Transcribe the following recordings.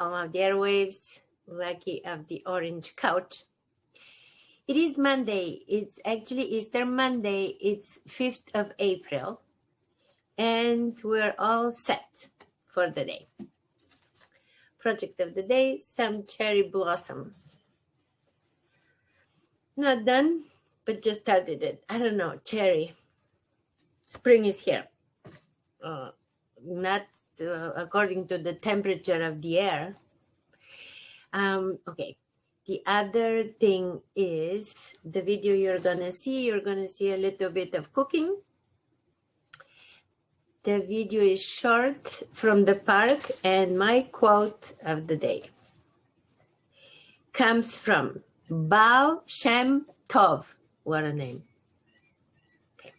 Alma of the Airwaves, Lucky of the Orange Couch. It is Monday. It's actually Easter Monday. It's 5th of April. And we're all set for the day. Project of the day, some cherry blossom. Not done, but just started it. I don't know, cherry. Spring is here. Not according to the temperature of the air. Okay. The other thing is the video you're going to see a little bit of cooking. The video is short from the park, and my quote of the day comes from Baal Shem Tov. What a name. Okay.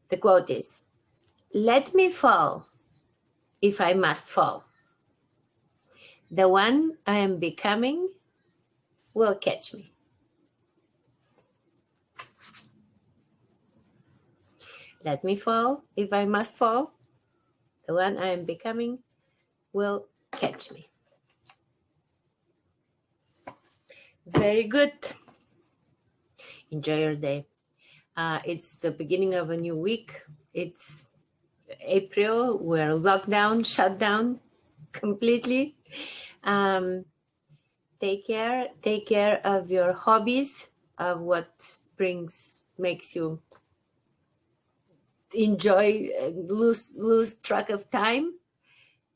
The quote is, "Let me fall if I must fall. The one I am becoming will catch me." Let me fall if I must fall. The one I am becoming will catch me. Very good. Enjoy your day. It's the beginning of a new week. It's April. We're locked down, shut down completely. Take care of your hobbies, of what makes you enjoy, lose track of time.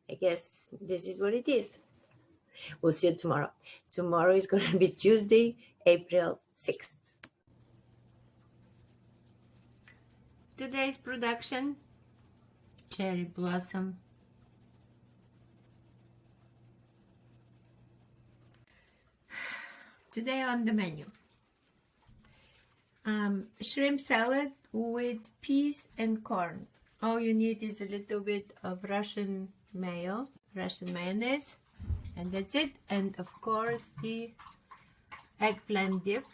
I guess this is what it is. We'll see you tomorrow. Tomorrow is going to be Tuesday, April 6th. Today's production, cherry blossom. Today on the menu, shrimp salad with peas and corn. All you need is a little bit of Russian mayonnaise, and that's it. And of course the eggplant dip.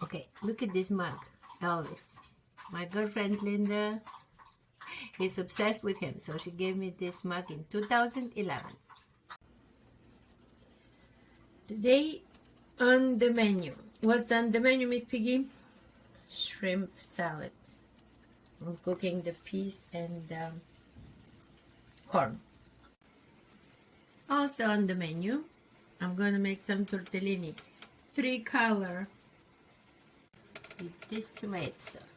Okay, look at this mug, Elvis. My girlfriend Linda is obsessed with him, so she gave me this mug in 2011. Today on the menu. What's on the menu, Miss Piggy? Shrimp salad. I'm cooking the peas and corn. Also on the menu, I'm going to make some tortellini. 3-color with this tomato sauce.